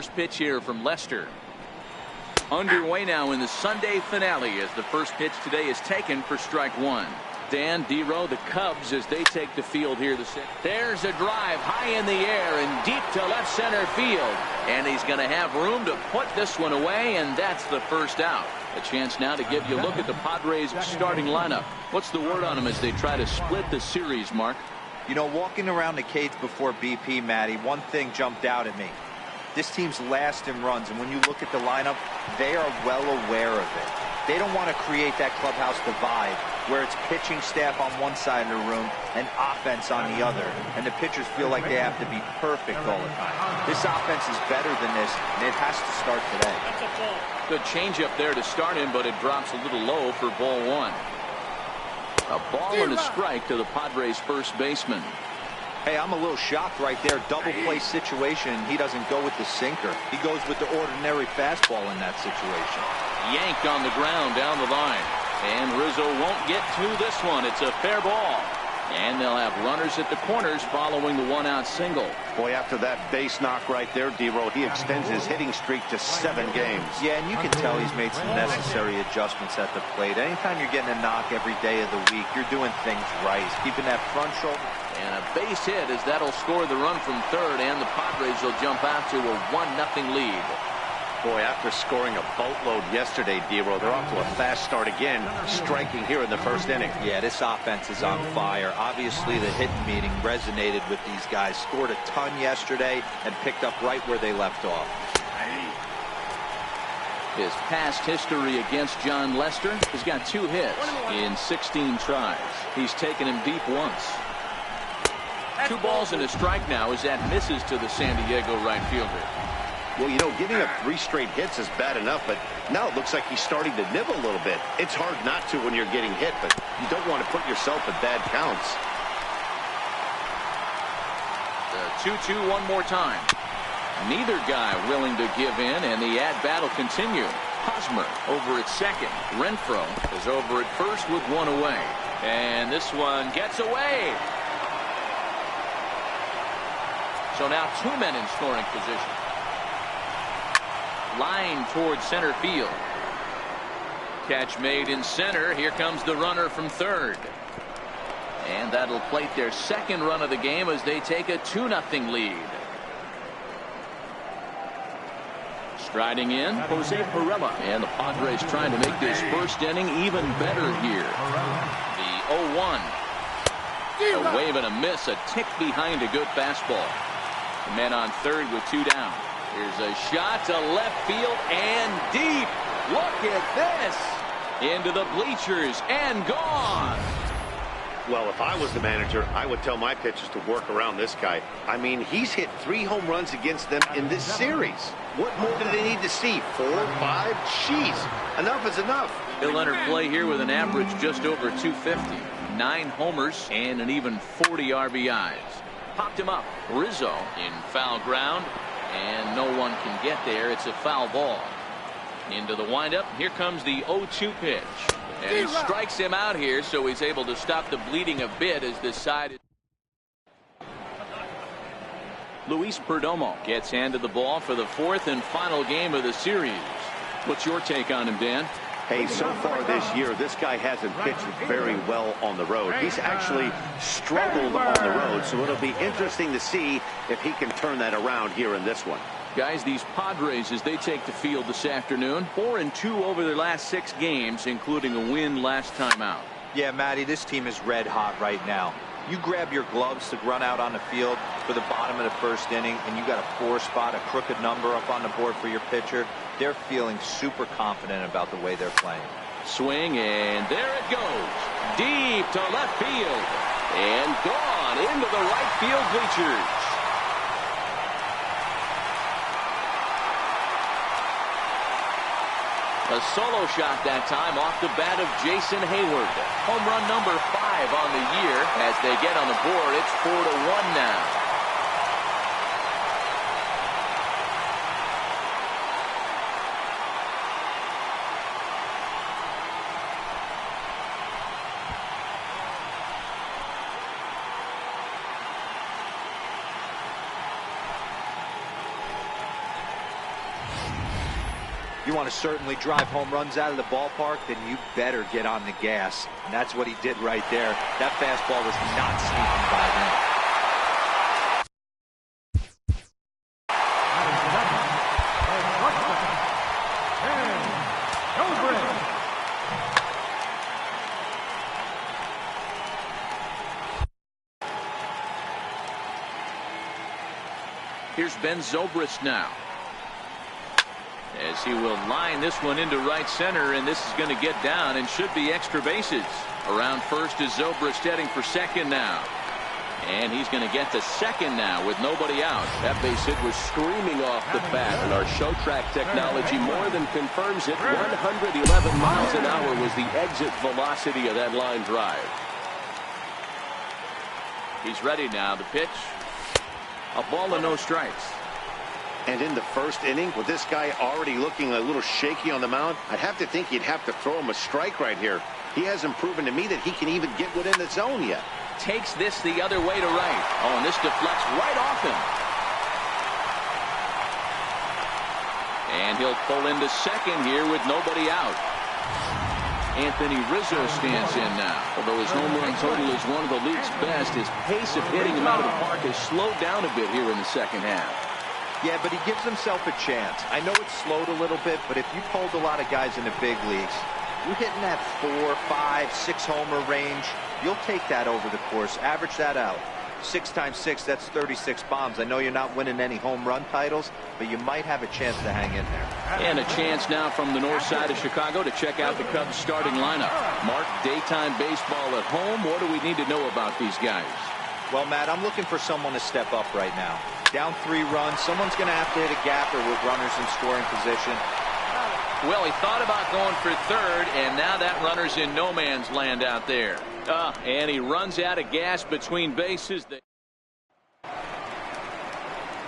first pitch here from Lester. Underway now in the Sunday finale as the first pitch today is taken for strike one. Dan Dero, the Cubs, as they take the field here. There's a drive high in the air and deep to left center field. And he's going to have room to put this one away, and that's the first out. A chance now to give you a look at the Padres starting lineup. What's the word on them as they try to split the series, Mark? You know, walking around the cage before BP, Matty, one thing jumped out at me. This team's last in runs, and when you look at the lineup, they are well aware of it. They don't want to create that clubhouse divide where it's pitching staff on one side of the room and offense on the other, and the pitchers feel like they have to be perfect all the time. This offense is better than this, and it has to start today. Good changeup there to start him, but it drops a little low for ball one. A ball and a strike to the Padres first baseman. Hey, I'm a little shocked right there. Double play situation, and he doesn't go with the sinker. He goes with the ordinary fastball in that situation. Yanked on the ground down the line. And Rizzo won't get to this one. It's a fair ball. And they'll have runners at the corners following the one-out single. Boy, after that base knock right there, Dero, he extends his hitting streak to 7 games. Yeah, and you can tell he's made some necessary adjustments at the plate. Anytime you're getting a knock every day of the week, you're doing things right. He's keeping that front shoulder. And a base hit as that'll score the run from third, and the Padres will jump out to a 1-0 lead. Boy, after scoring a boatload yesterday, Dero, they're off to a fast start again, striking here in the first inning. Yeah, this offense is on fire. Obviously, the hitting meeting resonated with these guys. Scored a ton yesterday and picked up right where they left off. His past history against John Lester, he's got 2 hits in 16 tries. He's taken him deep once. 2 balls and a strike now as that misses to the San Diego right fielder. Well, you know, giving up 3 straight hits is bad enough, but now it looks like he's starting to nibble a little bit. It's hard not to when you're getting hit, but you don't want to put yourself in bad counts. The 2-2 one more time. Neither guy willing to give in, and the at-bat will continue. Hosmer over at second. Renfroe is over at first with 1 away. And this one gets away. So now 2 men in scoring position. Line towards center field. Catch made in center. Here comes the runner from third. And that'll plate their second run of the game as they take a 2-0 lead. Striding in, Jose Pirela. And the Padres trying to make this first inning even better here. The 0-1. A wave and a miss, a tick behind a good fastball. The man on third with 2 down. Here's a shot to left field and deep. Look at this. Into the bleachers and gone. Well, if I was the manager, I would tell my pitchers to work around this guy. I mean, he's hit 3 home runs against them in this series. What more do they need to see? 4, 5? Jeez, enough is enough. He'll enter play here with an average just over 250. 9 homers and an even 40 RBIs. Popped him up. Rizzo in foul ground. And no one can get there. It's a foul ball. Into the windup. Here comes the 0-2 pitch. And he strikes him out here, so he's able to stop the bleeding a bit as this side is. Luis Perdomo gets handed the ball for the 4th and final game of the series. What's your take on him, Dan? Hey, so far this year, this guy hasn't pitched very well on the road. He's actually struggled on the road, so it'll be interesting to see if he can turn that around here in this one. Guys, these Padres, as they take the field this afternoon, 4-2 over their last 6 games, including a win last time out. Yeah, Matty, this team is red hot right now. You grab your gloves to run out on the field for the bottom of the first inning, and you got a 4 spot, a crooked number up on the board for your pitcher. They're feeling super confident about the way they're playing. Swing, and there it goes. Deep to left field. And gone into the right field bleachers. A solo shot that time off the bat of Jason Hayward. Home run number 5 on the year. As they get on the board, it's 4-1 now. you want to certainly drive home runs out of the ballpark, then you better get on the gas. And that's what he did right there. That fastball was not sneaking by him. Here's Ben Zobrist now, as he will line this one into right center, and this is going to get down and should be extra bases. Around first is Zobrist, heading for second now, and he's going to get to second now with nobody out. That base hit was screaming off the bat, and our show track technology more than confirms it. 111 miles an hour was the exit velocity of that line drive. He's ready now. The pitch. A ball and no strikes. And in the first inning, with this guy already looking a little shaky on the mound, I'd have to think you'd have to throw him a strike right here. He hasn't proven to me that he can even get within the zone yet. Takes this the other way to right. Oh, and this deflects right off him. And he'll pull into second here with nobody out. Anthony Rizzo stands in now. Although his home run total is one of the league's best, his pace of hitting him out of the park has slowed down a bit here in the second half. Yeah, but he gives himself a chance. I know it's slowed a little bit, but if you pulled a lot of guys in the big leagues, you're hitting that 4, 5, 6 homer range. You'll take that over the course. Average that out. 6 times 6, that's 36 bombs. I know you're not winning any home run titles, but you might have a chance to hang in there. And a chance now from the north side of Chicago to check out the Cubs starting lineup. Mark, daytime baseball at home. What do we need to know about these guys? Well, Matt, I'm looking for someone to step up right now. Down 3 runs. Someone's going to have to hit a gapper with runners in scoring position. Well, he thought about going for third, and now that runner's in no man's land out there. And he runs out of gas between bases.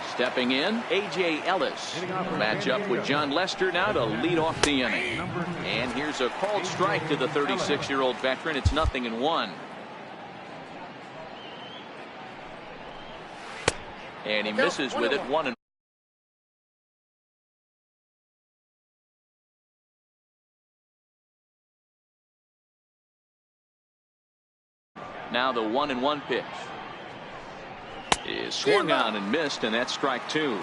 Stepping in, A.J. Ellis. Match up with John Lester now to lead off the inning. And here's a called strike to the 36-year-old veteran. It's 0-1. And he misses with it. 1-1. Now the 1-1 pitch is swung on and missed, and that's strike 2.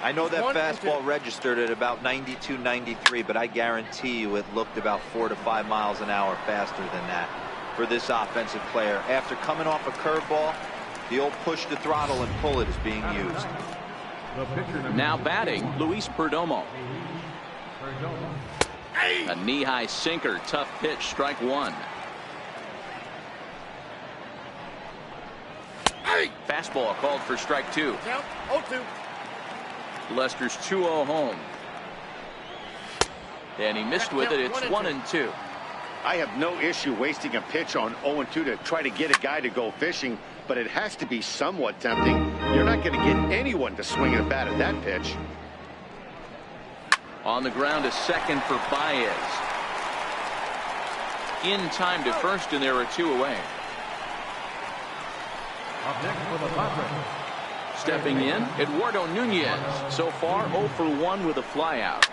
I know that fastball registered at about 92, 93, but I guarantee you it looked about 4 to 5 miles an hour faster than that for this offensive player. After coming off a curveball, the old push the throttle and pull it is being used. Now batting, Luis Perdomo. A knee-high sinker, tough pitch, strike 1. Fastball called for strike 2. Count 0-2. Lester's 2-0 home. And he missed with it. It's 1-2. I have no issue wasting a pitch on 0-2 to try to get a guy to go fishing, but it has to be somewhat tempting. You're not going to get anyone to swing a bat at that pitch. On the ground to second for Baez. In time to first, and there are 2 away. Up next for the Padres. Stepping in, Eduardo Nunez. So far 0 for 1 with a flyout.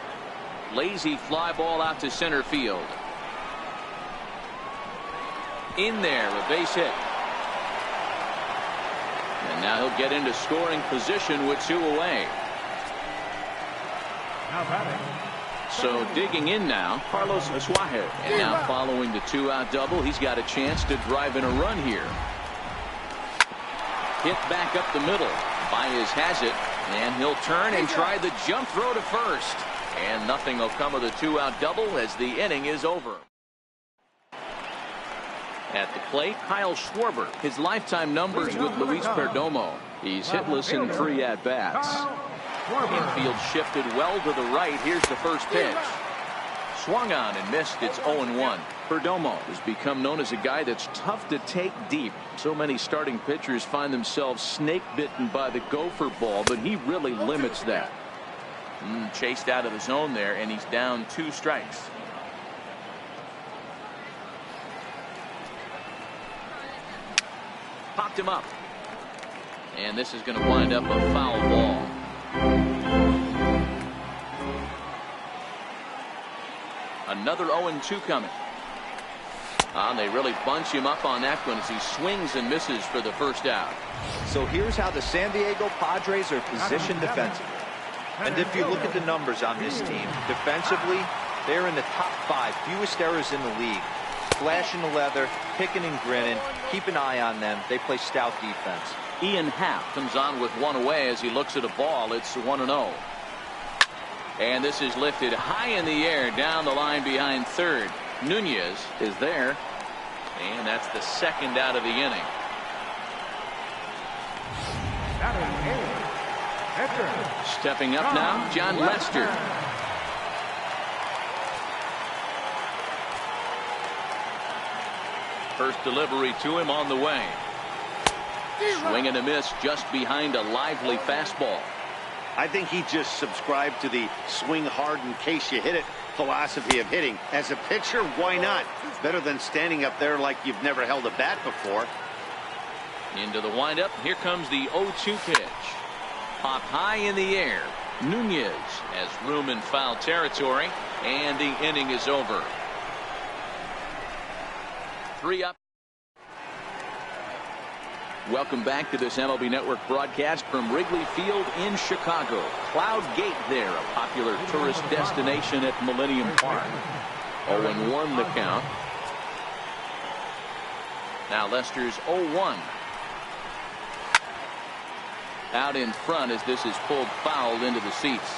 Lazy fly ball out to center field. In there, a base hit. And now he'll get into scoring position with 2 away. Now batting. So digging in now, Carlos Suarez. And now following the 2-out double, he's got a chance to drive in a run here. Hit back up the middle. Baez has it, and he'll turn and try the jump throw to first. And nothing will come of the 2-out double as the inning is over. At the plate, Kyle Schwarber. His lifetime numbers with Luis Perdomo. He's hitless in 3 at-bats. Infield shifted well to the right. Here's the first pitch. Swung on and missed. It's 0-1. Perdomo has become known as a guy that's tough to take deep. So many starting pitchers find themselves snake bitten by the gopher ball, but he really limits that. Chased out of the zone there, and he's down 2 strikes. Popped him up. And this is going to wind up a foul ball. Another 0-2 coming. And they really bunch him up on that one as he swings and misses for the first out. So here's how the San Diego Padres are positioned defensively. And if you look at the numbers on this team, defensively, they're in the top 5 fewest errors in the league. Flashing the leather, picking and grinning. Keep an eye on them. They play stout defense. Ian Happ comes on with one away as he looks at a ball. It's 1-0. And this is lifted high in the air down the line behind third. Nunez is there. And that's the second out of the inning. Stepping up now, John Lester. First delivery to him on the way. Swing and a miss just behind a lively fastball. I think he just subscribed to the swing hard in case you hit it philosophy of hitting. As a pitcher, why not? Better than standing up there like you've never held a bat before. Into the windup. Here comes the 0-2 pitch. Pop high in the air. Nunez has room in foul territory, and the inning is over. 3 up. Welcome back to this MLB Network broadcast from Wrigley Field in Chicago. Cloud Gate there, a popular tourist destination at Millennium Park. 0-1 the count. Now Lester's 0-1. Out in front as this is pulled foul into the seats.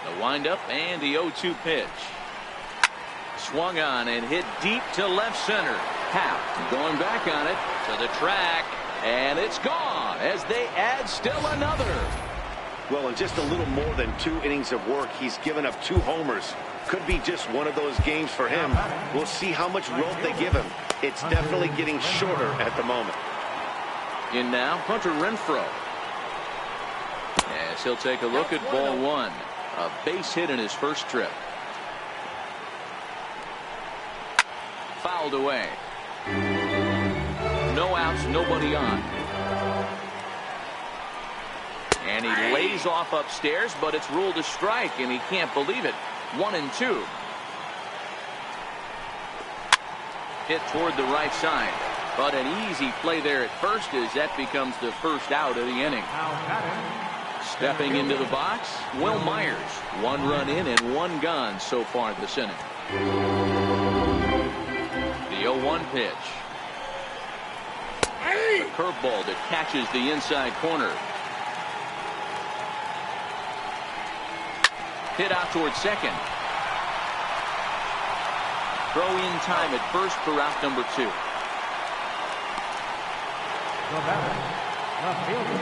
The windup and the 0-2 pitch. Swung on and hit deep to left center. Happ going back on it to the track, and it's gone as they add still another. Well, in just a little more than 2 innings of work, he's given up 2 homers. Could be just one of those games for him. We'll see how much rope they give him. It's definitely getting shorter at the moment. In now, Hunter Renfroe. As he'll take a look at ball 1. A base hit in his first trip. Fouled away. No outs, nobody on. And he lays off upstairs, but it's ruled a strike, and he can't believe it. 1-2. Hit toward the right side. But an easy play there at first as that becomes the first out of the inning. Stepping into the box, Will Myers. 1 run in and 1 gone so far this inning. The 0-1 pitch. A curveball that catches the inside corner. Hit out towards second. Throw in time at first for out number 2.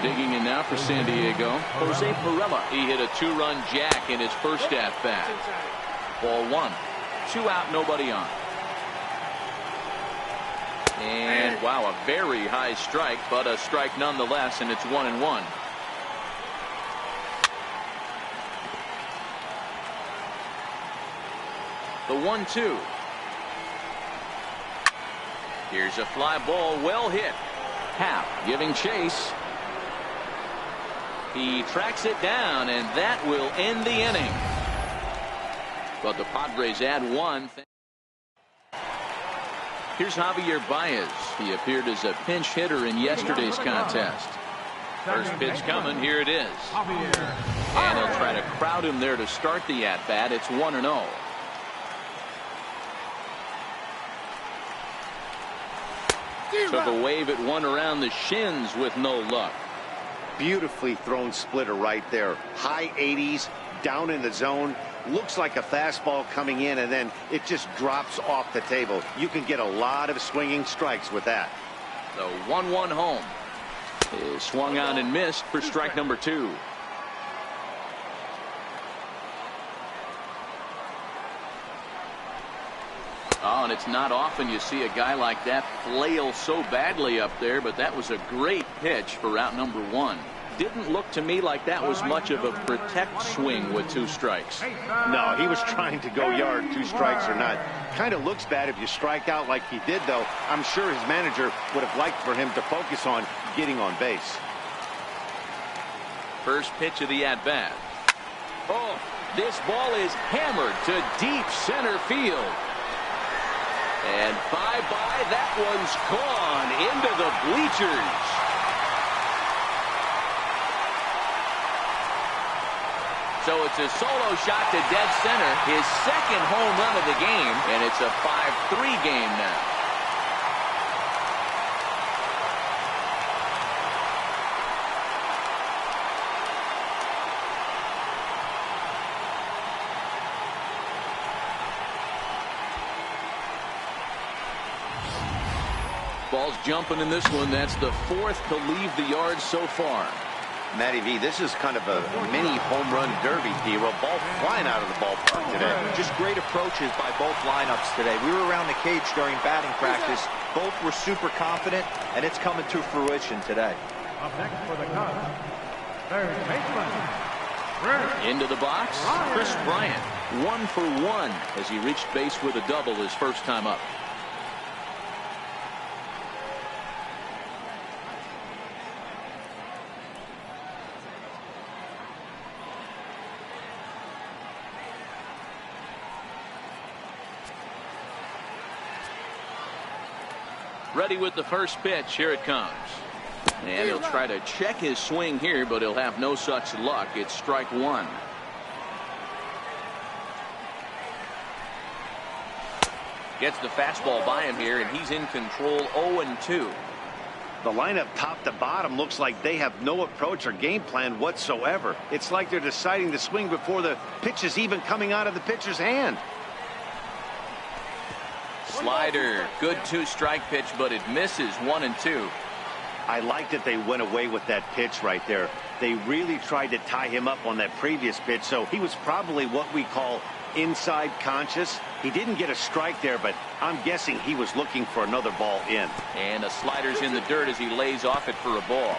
Digging in now for San Diego, Jose Pirela. He hit a 2-run jack in his first at-bat. Ball 1. 2 out, nobody on. And wow, a very high strike, but a strike nonetheless, and it's 1-1. The 1-2. Here's a fly ball, well hit. Happ giving chase. He tracks it down, and that will end the inning. But the Padres add 1. Here's Javier Baez. He appeared as a pinch hitter in yesterday's contest. First pitch coming. Here it is. And they'll try to crowd him there to start the at-bat. It's 1-0. Took a wave at one around the shins with no luck. Beautifully thrown splitter right there. High 80s, down in the zone. Looks like a fastball coming in, and then it just drops off the table. You can get a lot of swinging strikes with that. The 1-1 home is swung on and missed for strike number 2. Oh, and it's not often you see a guy like that flail so badly up there, but that was a great pitch for out number 1. Didn't look to me like that was much of a protect swing with 2 strikes. No, he was trying to go yard, 2 strikes or not. Kind of looks bad if you strike out like he did, though. I'm sure his manager would have liked for him to focus on getting on base. First pitch of the at-bat. Oh, this ball is hammered to deep center field. And bye-bye, that one's gone into the bleachers. So it's a solo shot to dead center, his second home run of the game, and it's a 5-3 game now. Ball's jumping in this one. That's the fourth to leave the yard so far. Matty V, this is kind of a mini home run derby, Hero. Ball flying out of the ballpark today. Just great approaches by both lineups today. We were around the cage during batting practice. Both were super confident, and it's coming to fruition today. Up next for the Cubs, third baseman. Into the box, Chris Bryant. 1 for 1 as he reached base with a double his first time up. Ready with the first pitch. Here it comes. And he'll try to check his swing here, but he'll have no such luck. It's strike one. Gets the fastball by him here, and he's in control. 0-2. The lineup top to bottom looks like they have no approach or game plan whatsoever. It's like they're deciding to swing before the pitch is even coming out of the pitcher's hand. Slider. Good 2-strike pitch, but it misses. 1-2. I like that they went away with that pitch right there. They really tried to tie him up on that previous pitch, so he was probably what we call inside conscious. He didn't get a strike there, but I'm guessing he was looking for another ball in. And a slider's in the dirt as he lays off it for a ball.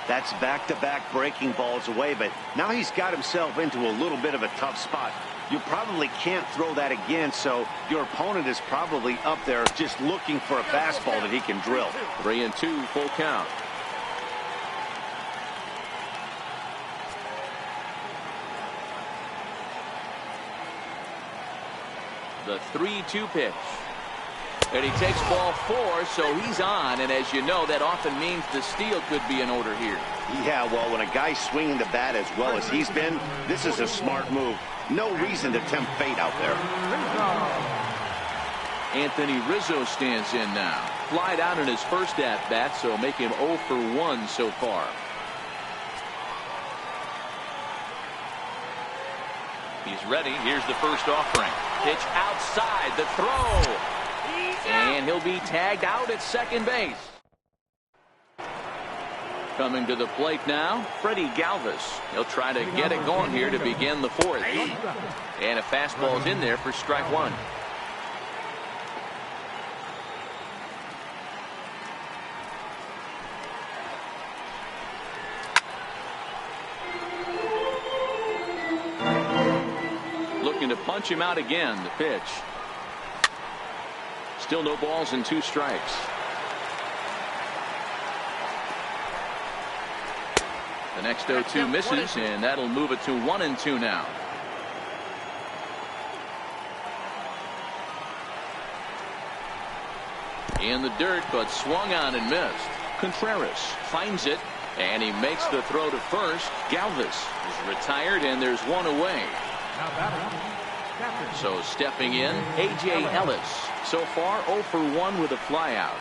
That's back-to-back breaking balls away, but now he's got himself into a little bit of a tough spot. You probably can't throw that again, so your opponent is probably up there just looking for a fastball that he can drill. 3-2, full count. The 3-2 pitch. And he takes ball 4, so he's on, and as you know, that often means the steal could be in order here. Yeah, well, when a guy's swinging the bat as well as he's been, this is a smart move. No reason to tempt fate out there. Anthony Rizzo stands in now. Flied out in his first at-bat, so make him 0 for 1 so far. He's ready. Here's the first offering. Pitch outside, the throw. And he'll be tagged out at second base. Coming to the plate now, Freddie Galvis. He'll try to get it going here to begin the fourth. And a fastball's in there for strike one. Looking to punch him out again, the pitch. Still no balls and 2 strikes. The next 0-2 misses, and that'll move it to 1-2 now. In the dirt, but swung on and missed. Contreras finds it, and he makes the throw to first. Galvis is retired, and there's one away. So stepping in, A.J. Ellis. So far 0 for 1 with a flyout.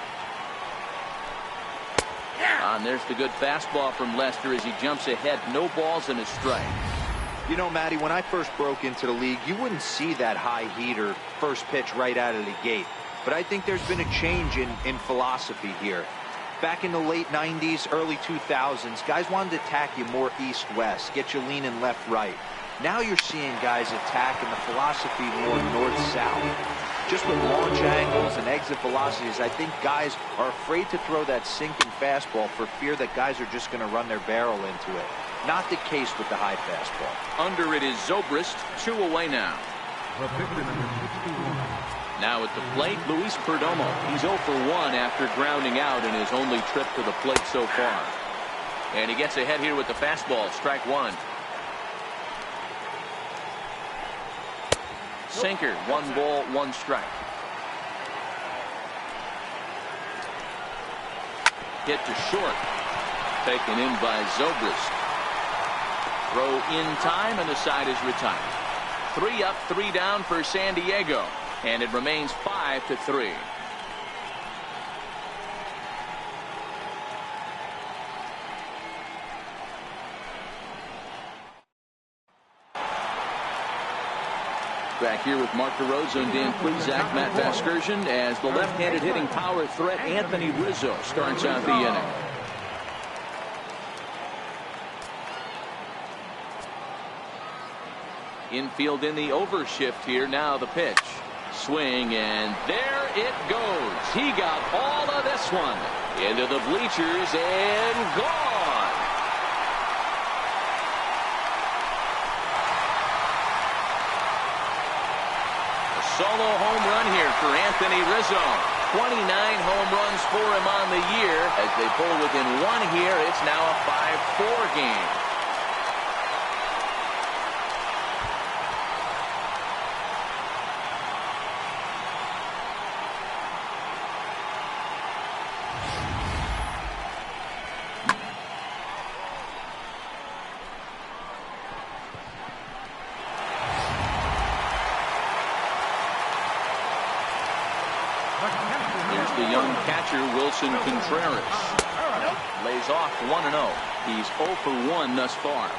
And there's the good fastball from Lester as he jumps ahead. No balls and a strike. You know, Matty, when I first broke into the league, you wouldn't see that high heater first pitch right out of the gate. But I think there's been a change in philosophy here. Back in the late 90s, early 2000s, guys wanted to attack you more east-west, get you leaning left-right. Now you're seeing guys attack in the philosophy more north-south. Just with launch angles and exit velocities, I think guys are afraid to throw that sinking fastball for fear that guys are just going to run their barrel into it. Not the case with the high fastball. Under it is Zobrist, 2 away now. Now at the plate, Luis Perdomo. He's 0 for 1 after grounding out in his only trip to the plate so far. And he gets ahead here with the fastball. Strike one. Sinker. 1 ball, 1 strike. Hit to short. Taken in by Zobrist. Throw in time, and the side is retired. 3 up, 3 down for San Diego. And it remains 5-3. Back here with Mark DeRosa and Dan Plesac, Matt Vasgersian, as the left-handed hitting power threat Anthony Rizzo starts out the inning. Infield in the overshift here. Now the pitch. Swing, and there it goes. He got all of this one. Into the bleachers and gone. Solo home run here for Anthony Rizzo. 29 home runs for him on the year. As they pull within 1 here, it's now a 5-4 game. Wilson Contreras lays off 1-0. He's 0 for 1 thus far.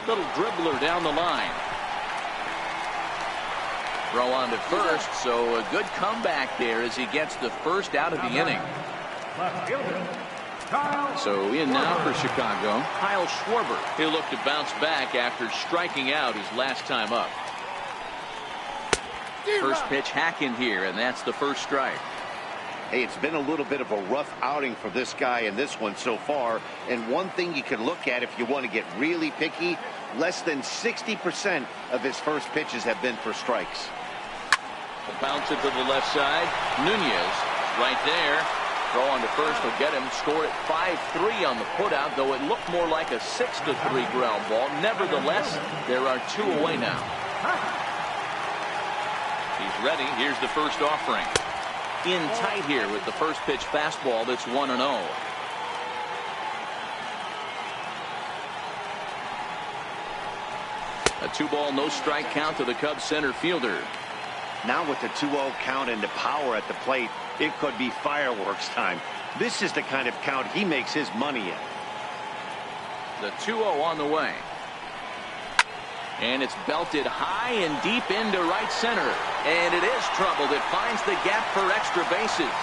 Little dribbler down the line. Throw on to first, so a good comeback there as he gets the first out of the inning. So in now for Chicago, Kyle Schwarber. He'll look to bounce back after striking out his last time up. First pitch hacking here, and that's the first strike. Hey, it's been a little bit of a rough outing for this guy in this one so far. And one thing you can look at if you want to get really picky, less than 60% of his first pitches have been for strikes. Bounce it to the left side. Nunez right there. Throw on to first will get him. Score at 5-3 on the putout, though it looked more like a 6-3 ground ball. Nevertheless, there are 2 away now. He's ready. Here's the first offering. In tight here with the first pitch fastball. That's 1-0. A 2-ball, no strike count to the Cubs center fielder. Now with the 2-0 count and the power at the plate, it could be fireworks time. This is the kind of count he makes his money in. The 2-0 on the way. And it's belted high and deep into right center. And it is troubled. It finds the gap for extra bases.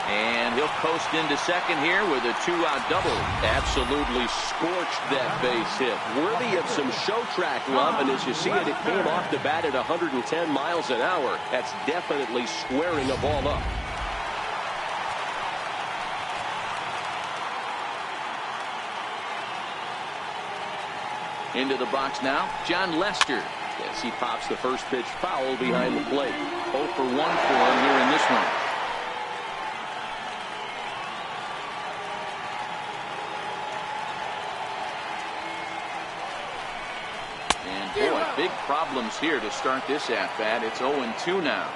And he'll coast into second here with a 2-out double. Absolutely scorched that base hit. Worthy of some show track love. And as you see it, it came off the bat at 110 miles an hour. That's definitely squaring a ball up. Into the box now, John Lester. As he pops the first pitch foul behind the plate. 0 for 1 for him here in this one. Boy, big problems here to start this at-bat. It's 0-2 now.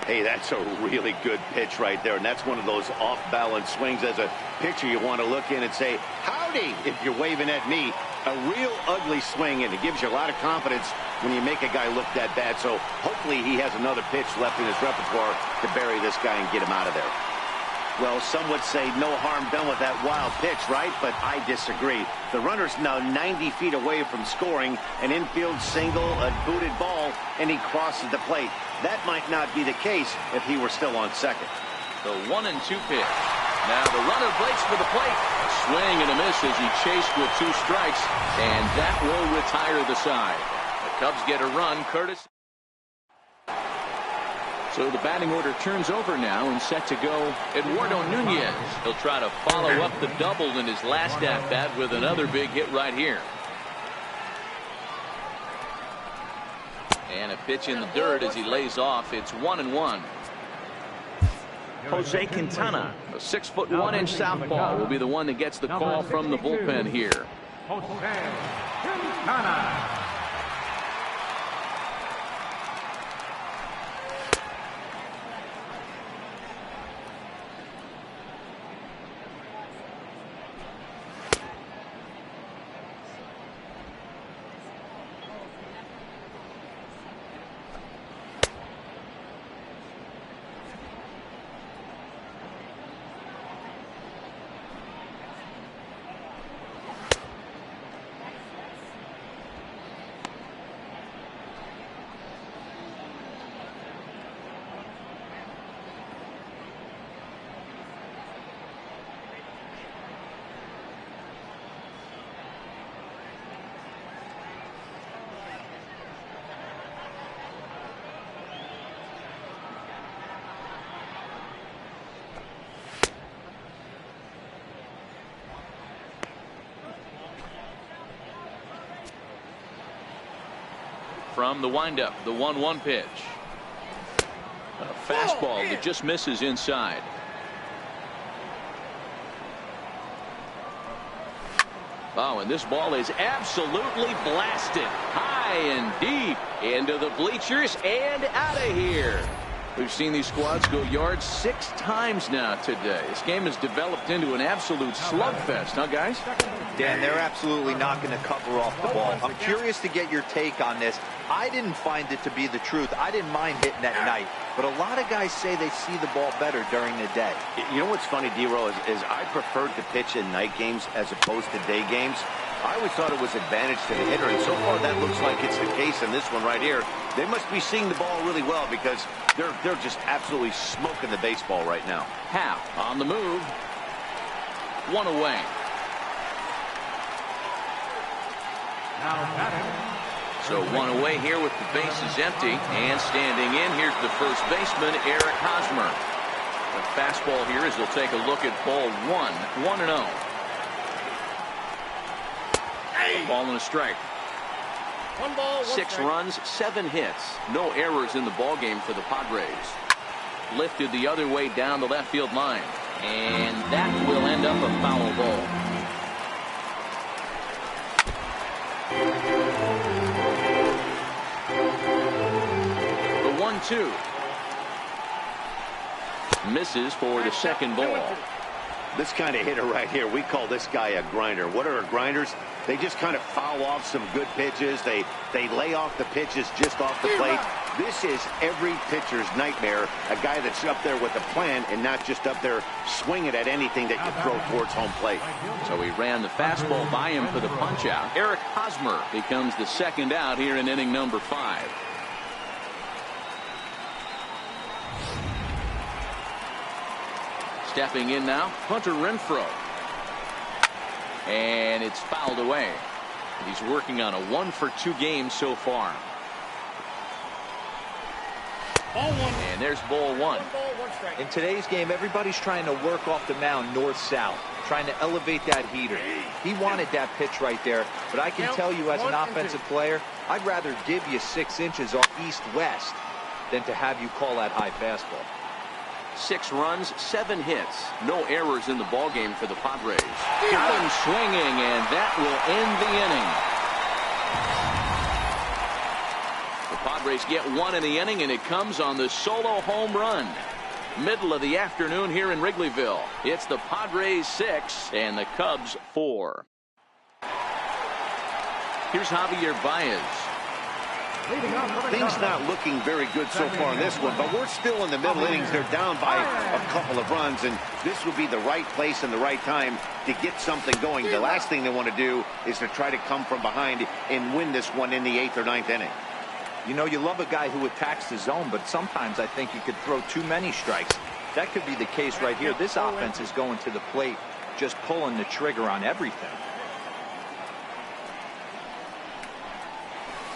Hey, that's a really good pitch right there, and that's one of those off-balance swings. As a pitcher, you want to look in and say, howdy, if you're waving at me. A real ugly swing, and it gives you a lot of confidence when you make a guy look that bad. So hopefully he has another pitch left in his repertoire to bury this guy and get him out of there. Well, some would say no harm done with that wild pitch, right? But I disagree. The runner's now 90 feet away from scoring an infield single, a booted ball, and he crosses the plate. That might not be the case if he were still on second. The 1-2 pitch. Now the runner breaks for the plate. A swing and a miss as he chased with 2 strikes, and that will retire the side. The Cubs get a run, Curtis. So the batting order turns over now and set to go Eduardo Nunez. He'll try to follow up the double in his last at-bat with another big hit right here. And a pitch in the dirt as he lays off. It's 1-1. Jose Quintana. A 6'1" southpaw will be the one that gets the call from the bullpen here. Jose Quintana. From the windup, the 1-1 pitch. A fastball that just misses inside. Oh, and this ball is absolutely blasted. High and deep into the bleachers and out of here. We've seen these squads go yards 6 times now today. This game has developed into an absolute slugfest, huh, guys? Dan, they're absolutely not going to cover off the ball. I'm curious to get your take on this. I didn't find it to be the truth. I didn't mind hitting at night. But a lot of guys say they see the ball better during the day. You know what's funny, D-Row, is I preferred to pitch in night games as opposed to day games. I always thought it was advantage to the hitter, and so far that looks like it's the case in this one right here. They must be seeing the ball really well because they're just absolutely smoking the baseball right now. Half on the move. 1 away. Now batting. So 1 away here with the bases empty. And standing in, here's the first baseman, Eric Hosmer. The fastball here as he'll take a look at ball 1. 1-0. Ball and a strike. 1 ball, 1 6 strike. runs, 7 hits. No errors in the ballgame for the Padres. Lifted the other way down the left field line. And that will end up a foul ball. The 1-2. Misses for the second ball. This kind of hitter right here, we call this guy a grinder. What are grinders? They just kind of foul off some good pitches. They lay off the pitches just off the plate. This is every pitcher's nightmare, a guy that's up there with a plan and not just up there swinging at anything that you throw towards home plate. So he ran the fastball by him for the punch out. Eric Hosmer becomes the second out here in inning number 5. Stepping in now, Hunter Renfroe. And it's fouled away. He's working on a 1-for-2 game so far. Ball 1. And there's ball 1. 1 ball, 1 strike. In today's game, everybody's trying to work off the mound north-south, trying to elevate that heater. He wanted that pitch right there, but I can tell you as an offensive player, I'd rather give you 6 inches off east-west than to have you call that high fastball. 6 runs, 7 hits. No errors in the ballgame for the Padres. Got him swinging, and that will end the inning. The Padres get 1 in the inning, and it comes on the solo home run. Middle of the afternoon here in Wrigleyville. It's the Padres 6 and the Cubs 4. Here's Javier Baez. Things not looking very good so far in this one, but we're still in the middle innings. They're down by a couple of runs, and this would be the right place and the right time to get something going. The last thing they want to do is to try to come from behind and win this one in the 8th or 9th inning. You know, you love a guy who attacks the zone, but sometimes I think you could throw too many strikes. That could be the case right here. This offense is going to the plate, just pulling the trigger on everything.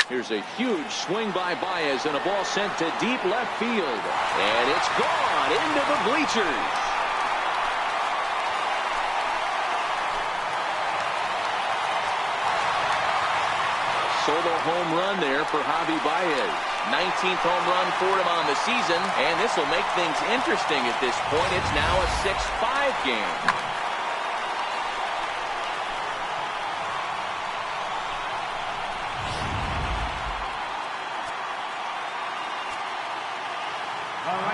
Here's a huge swing by Baez and a ball sent to deep left field. And it's gone into the bleachers. solo home run there for Javi Baez. 19th home run for him on the season, and this will make things interesting at this point. It's now a 6-5 game.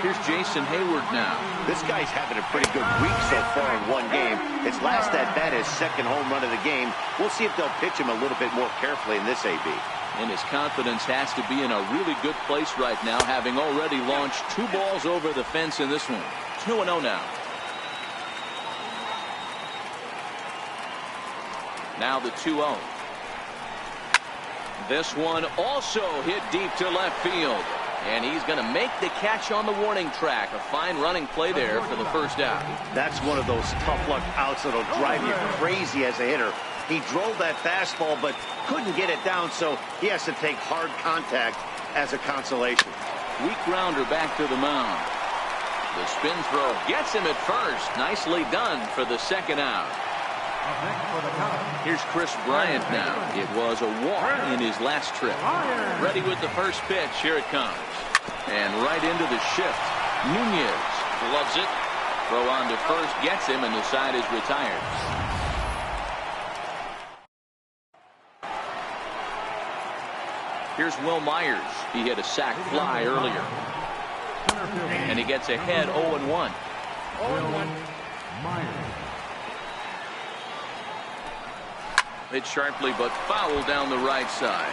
Here's Jason Hayward now. This guy's having a pretty good week so far in one game. His last at-bat is second home run of the game. We'll see if they'll pitch him a little bit more carefully in this AB. And his confidence has to be in a really good place right now, having already launched 2 balls over the fence in this one. 2-0 now. Now the 2-0. This one also hit deep to left field. And he's going to make the catch on the warning track. A fine running play there for the first out. That's one of those tough luck outs that'll drive you crazy as a hitter. He drove that fastball but couldn't get it down, so he has to take hard contact as a consolation. Weak grounder back to the mound. The spin throw gets him at first. Nicely done for the second out. Here's Chris Bryant now. It was a walk in his last trip. Ready with the first pitch. Here it comes. And right into the shift. Nunez gloves it. Throw on to first gets him, and the side is retired. Here's Will Myers. He hit a sac fly earlier. And he gets ahead 0-1. 0-1. Hit sharply but foul down the right side.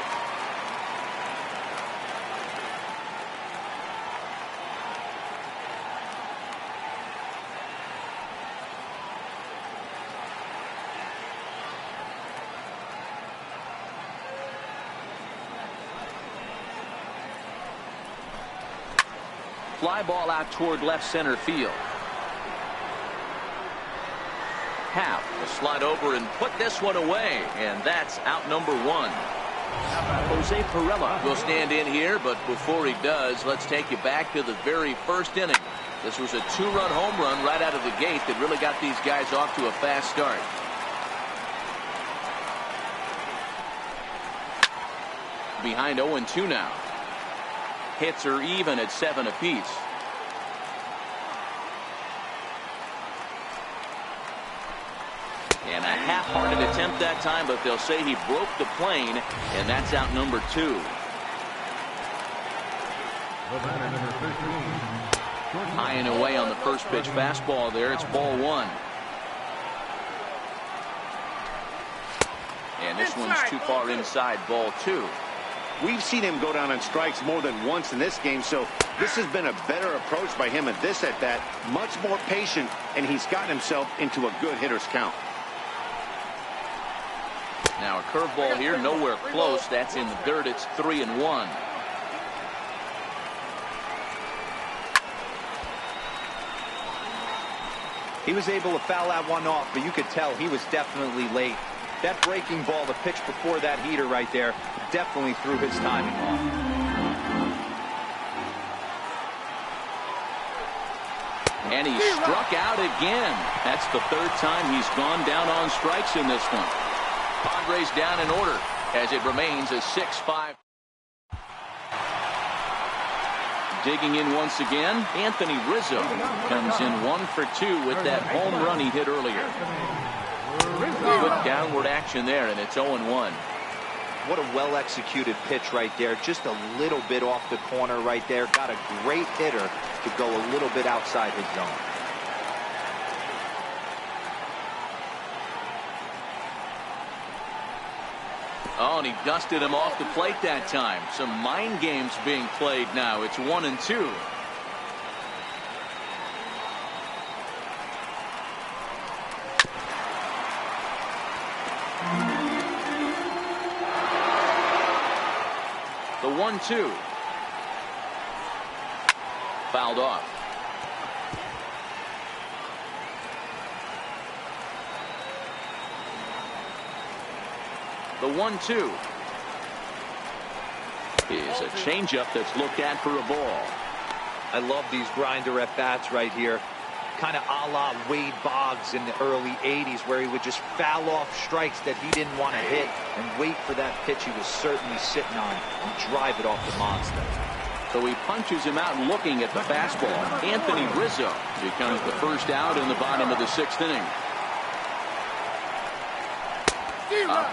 Fly ball out toward left center field. Half will slide over and put this one away, and that's out number 1. Jose Pirela will stand in here, but before he does, let's take you back to the very first inning. This was a 2-run home run right out of the gate that really got these guys off to a fast start. Behind 0-2 now. Hits are even at 7 apiece. And a half-hearted attempt that time, but they'll say he broke the plane, and that's out number 2. High and away on the first pitch fastball there. It's ball 1. And this one's too far inside, ball 2. We've seen him go down on strikes more than once in this game, so this has been a better approach by him at this at-bat. Much more patient, and he's gotten himself into a good hitter's count. Now a curveball here, nowhere close. That's in the dirt. It's 3-1. He was able to foul that one off, but you could tell he was definitely late. That breaking ball, the pitch before that heater right there, definitely threw his timing off. And he struck out again. That's the 3rd time he's gone down on strikes in this one. Padres down in order as it remains a 6-5. Digging in once again, Anthony Rizzo comes in 1 for 2 with that home run he hit earlier. Good downward action there, and it's 0-1. What a well-executed pitch right there. Just a little bit off the corner right there. Got a great hitter to go a little bit outside his zone. Oh, and he dusted him off the plate that time. Some mind games being played now. It's 1-2. The 1-2. Fouled off. The 1-2 is a changeup that's looked at for a ball. I love these grinder at bats right here. kind of a la Wade Boggs in the early 80s, where he would just foul off strikes that he didn't want to hit and wait for that pitch he was certainly sitting on and drive it off the monster. So he punches him out looking at the fastball. Anthony Rizzo becomes the first out in the bottom of the 6th inning.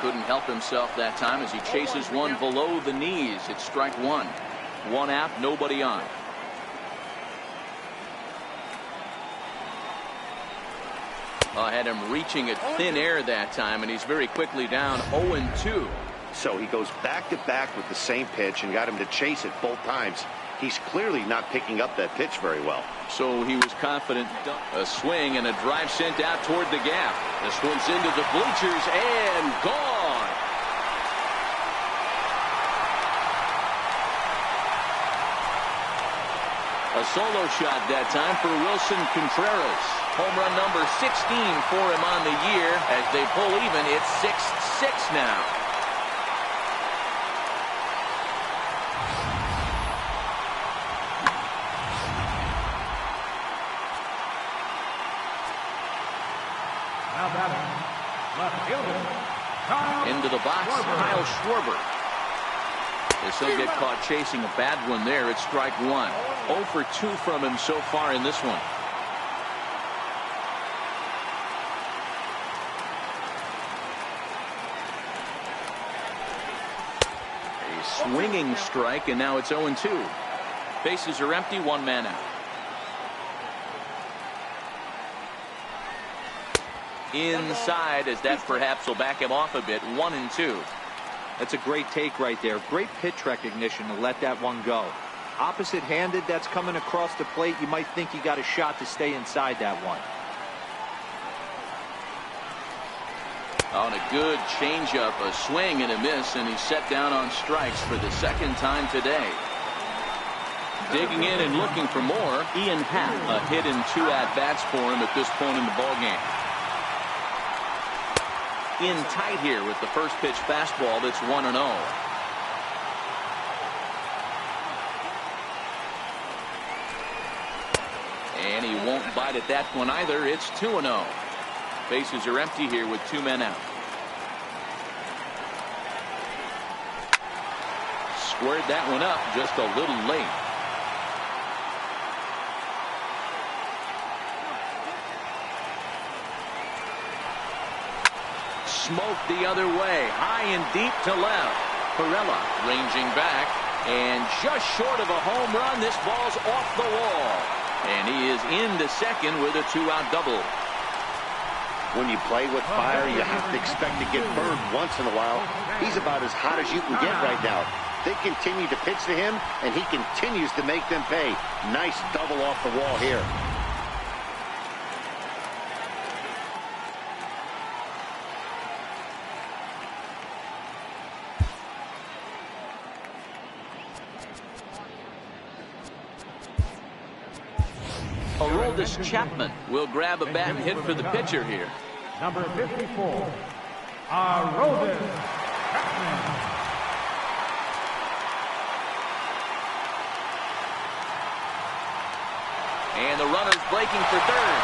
Couldn't help himself that time as he chases one below the knees. It's strike one. 1 out, nobody on. Had him reaching at thin air that time, and he's very quickly down 0-2. So he goes back-to-back with the same pitch and got him to chase it both times. He's clearly not picking up that pitch very well. So he was confident. A swing and a drive sent out toward the gap. This one's into the bleachers and gone. A solo shot that time for Wilson Contreras. Home run number 16 for him on the year. As they pull even, it's 6-6 now. Into the box, Kyle Schwarber. He'll get caught chasing a bad one there. It's strike one. 0 for 2 from him so far in this one. A swinging strike, and now it's 0-2. Bases are empty, 1 man out. Inside, as that perhaps will back him off a bit. 1-2. That's a great take right there. Great pitch recognition to let that one go. Opposite-handed, that's coming across the plate. You might think you got a shot to stay inside that one. On a good changeup, a swing and a miss, and he's set down on strikes for the 2nd time today. Digging in and looking for more, Ian Happ. A hit in 2 at-bats for him at this point in the ballgame. In tight here with the first pitch fastball that's 1-0. And he won't bite at that one either. It's 2-0. Bases are empty here with 2 men out. Squared that one up just a little late. Smoked the other way, high and deep to left. Perella ranging back, and just short of a home run. This ball's off the wall, and he is into second with a 2-out double. When you play with fire, you have to expect to get burned once in a while. He's about as hot as you can get right now. They continue to pitch to him, and he continues to make them pay. Nice double off the wall here. Chapman will grab a bat and hit for the pitcher here. Number 54, Aroldis Chapman. And the runner's breaking for third.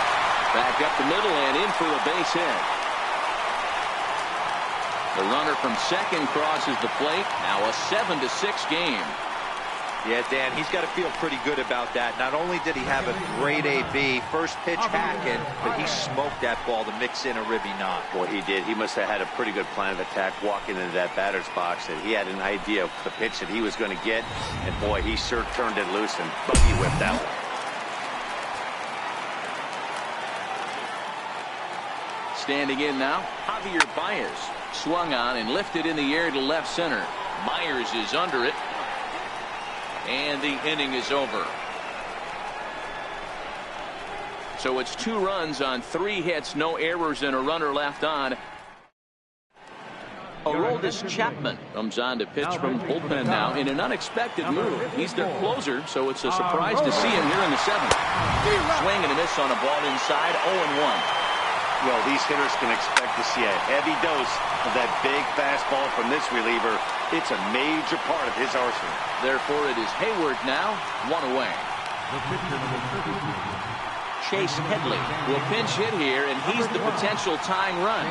Back up the middle and in for a base hit. The runner from second crosses the plate. Now a 7-6 game. Yeah, Dan, he's got to feel pretty good about that. Not only did he have a great AB, first pitch hacking, but he smoked that ball to mix in a ribby knock. Boy, he did. He must have had a pretty good plan of attack walking into that batter's box, and he had an idea of the pitch that he was going to get, and boy, he sure turned it loose and buggy whipped that one. Standing in now, Javier Baez. Swung on and lifted in the air to left center. Myers is under it. And the inning is over. So it's 2 runs on 3 hits, no errors, and a runner left on. Aroldis Chapman comes on to pitch from bullpen now in an unexpected move. He's their closer, so it's a surprise to see him here in the 7th. Swing and a miss on a ball inside, 0-1. Well, these hitters can expect to see a heavy dose of that big fastball from this reliever. It's a major part of his arsenal. Therefore, it is Hayward now, 1 away. The pitcher, number 32, Chase Headley will pinch hit here, and he's the potential tying run.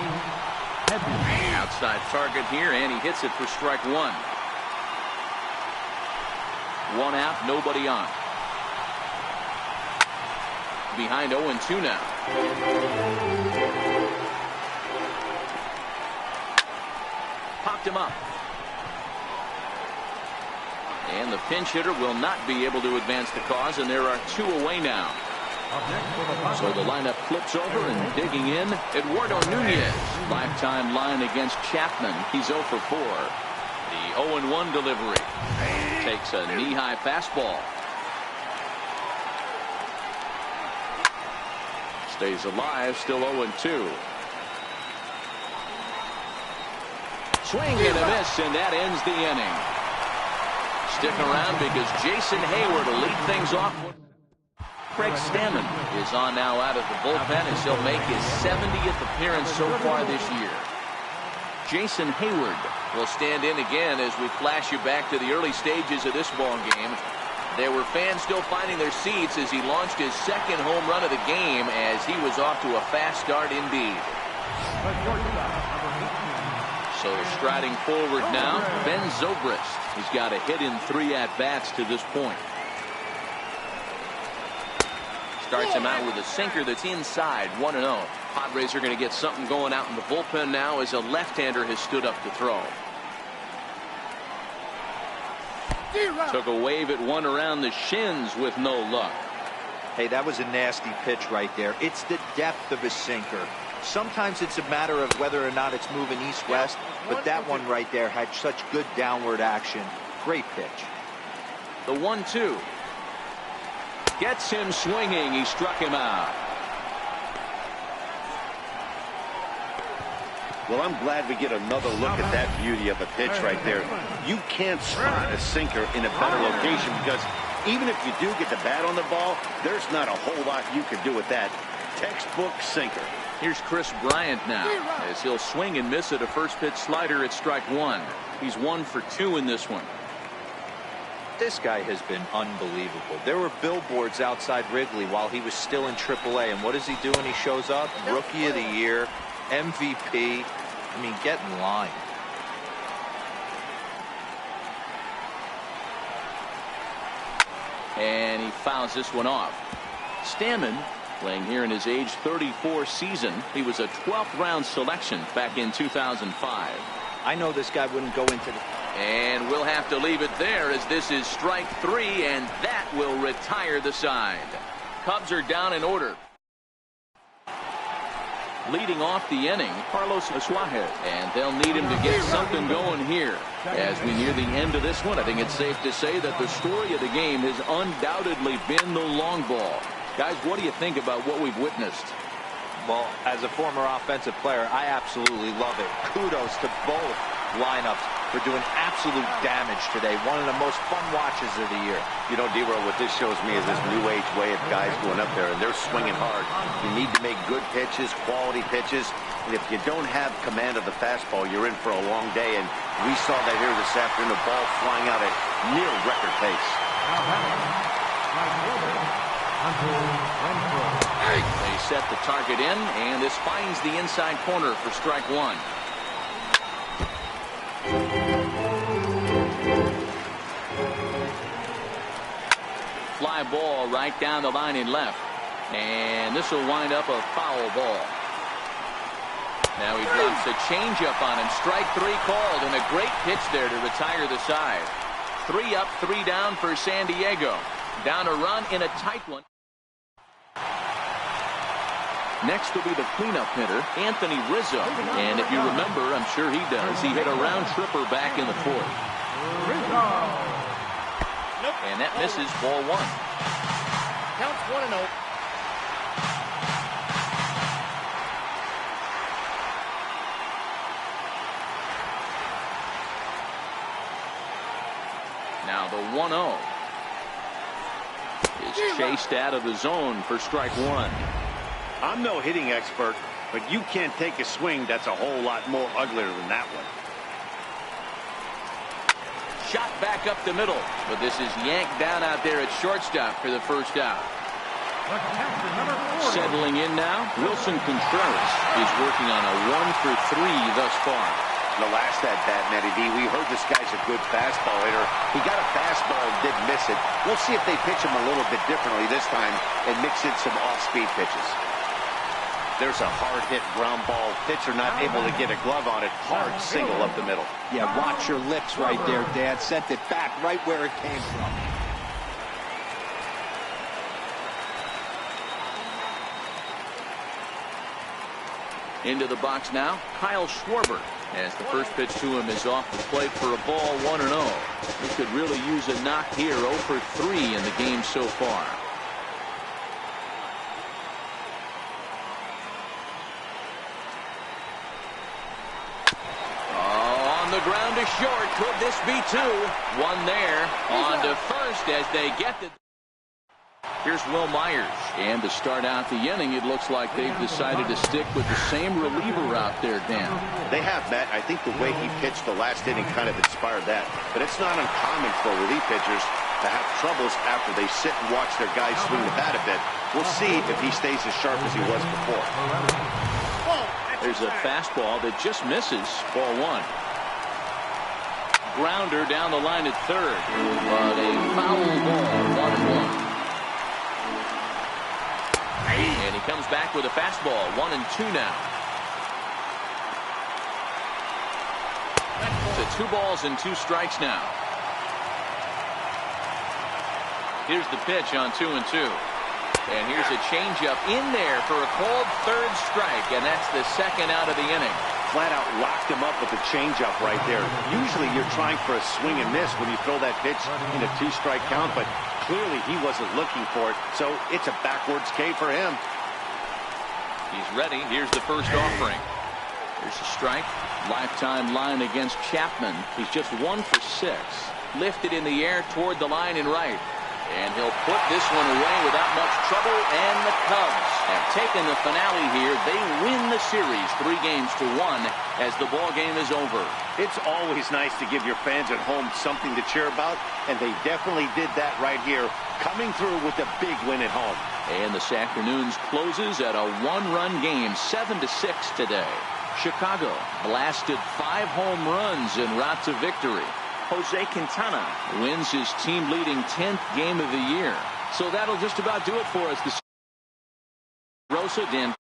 Outside target here, and he hits it for strike one. One out, nobody on. Behind 0-2 now. Popped him up. And the pinch hitter will not be able to advance the cause, and there are two away now. So the lineup flips over, and digging in, Eduardo Nunez. Lifetime line against Chapman. He's 0 for 4. The 0-1 delivery. Takes a knee-high fastball. Stays alive, still 0-2. Swing and a miss, and that ends the inning. Stick around because Jason Hayward will lead things off. Craig Stammen is on now out of the bullpen as he'll make his 70th appearance so far this year. Jason Hayward will stand in again as we flash you back to the early stages of this ball game. There were fans still finding their seats as he launched his second home run of the game as he was off to a fast start indeed. So striding forward now, Ben Zobrist. He's got a hit in 3 at-bats to this point. Starts him out with a sinker that's inside, 1-0. Padres are going to get something going out in the bullpen now as a left-hander has stood up to throw. Took a wave at one around the shins with no luck. Hey, that was a nasty pitch right there. It's the depth of his sinker. Sometimes it's a matter of whether or not it's moving east-west, but that one right there had such good downward action. Great pitch. The 1-2. Gets him swinging. He struck him out. Well, I'm glad we get another look at that beauty of a pitch right there. You can't spot a sinker in a better location because even if you do get the bat on the ball, there's not a whole lot you can do with that. Textbook sinker. Here's Chris Bryant now as he'll swing and miss at a first pitch slider at strike one. He's 1 for 2 in this one. This guy has been unbelievable. There were billboards outside Wrigley while he was still in AAA, and what does he do when he shows up? Rookie of the Year, MVP. I mean, get in line. And he fouls this one off. Stammen playing here in his age 34 season. He was a 12th round selection back in 2005. I know this guy wouldn't go into the... And we'll have to leave it there as this is strike 3, and that will retire the side. Cubs are down in order. Leading off the inning, Carlos Suarez, and they'll need him to get something going here. As we near the end of this one, I think it's safe to say that the story of the game has undoubtedly been the long ball. Guys, what do you think about what we've witnessed? Well, as a former offensive player, I absolutely love it. Kudos to both lineups for doing absolute damage today. One of the most fun watches of the year. You know, D-Row, what this shows me is this new age way of guys going up there, and they're swinging hard. You need to make good pitches, quality pitches, and if you don't have command of the fastball, you're in for a long day, and we saw that here this afternoon, the ball flying out at near record pace. They set the target in, and this finds the inside corner for strike one. Fly ball right down the line in left, and this will wind up a foul ball. Now he drops a changeup on him. Strike 3 called, and a great pitch there to retire the side. 3 up, 3 down for San Diego. Down a run in a tight one. Next will be the cleanup hitter, Anthony Rizzo. And if you remember, I'm sure he does, he hit a round tripper back in the 4th. And that misses, ball 1. Counts 1-0. Now the 1-0 is chased out of the zone for strike 1. I'm no hitting expert, but you can't take a swing that's a whole lot more uglier than that one. Shot back up the middle, but this is yanked down out there at shortstop for the first out. The captain, number 40. Settling in now, Wilson Contreras is working on a 1-for-3 thus far. The last at-bat, Matty D, we heard this guy's a good fastball hitter. He got a fastball and did miss it. We'll see if they pitch him a little bit differently this time and mix in some off-speed pitches. There's a hard-hit ground ball. Pitcher not able to get a glove on it. Hard single up the middle. Yeah, watch your lips right there, Dan. Sent it back right where it came from. Into the box now, Kyle Schwarber, as the first pitch to him is off the plate for a ball 1-0. He could really use a knock here. 0-for-3 in the game so far. Oh, on the ground to short. Could this be two? One there. On to first as they get the... Here's Will Myers, and to start out the inning, it looks like they've decided to stick with the same reliever out there, Dan. They have, Matt. I think the way he pitched the last inning kind of inspired that. But it's not uncommon for relief pitchers to have troubles after they sit and watch their guys swing the bat a bit. We'll see if he stays as sharp as he was before. There's a fastball that just misses. Ball 1. Grounder down the line at third. But a foul ball, 1-1. And he comes back with a fastball. 1-2 now. So 2 balls and 2 strikes now. Here's the pitch on 2-2. And here's a changeup in there for a called third strike. And that's the second out of the inning. Flat out locked him up with the changeup right there. Usually you're trying for a swing and miss when you throw that pitch in a 2-strike count, but clearly he wasn't looking for it, so it's a backwards K for him. He's ready. Here's the first offering. Here's a strike. Lifetime line against Chapman. He's just 1 for 6. Lifted in the air toward the line and right. And he'll put this one away without much trouble. And the Cubs have taken the finale here. They win the series 3-1 as the ball game is over. It's always nice to give your fans at home something to cheer about, and they definitely did that right here, coming through with a big win at home. And this afternoon's closes at a 1-run game, 7-6 today. Chicago blasted 5 home runs en route to victory. Jose Quintana wins his team-leading 10th game of the year. So that'll just about do it for us this Rosa, Dan.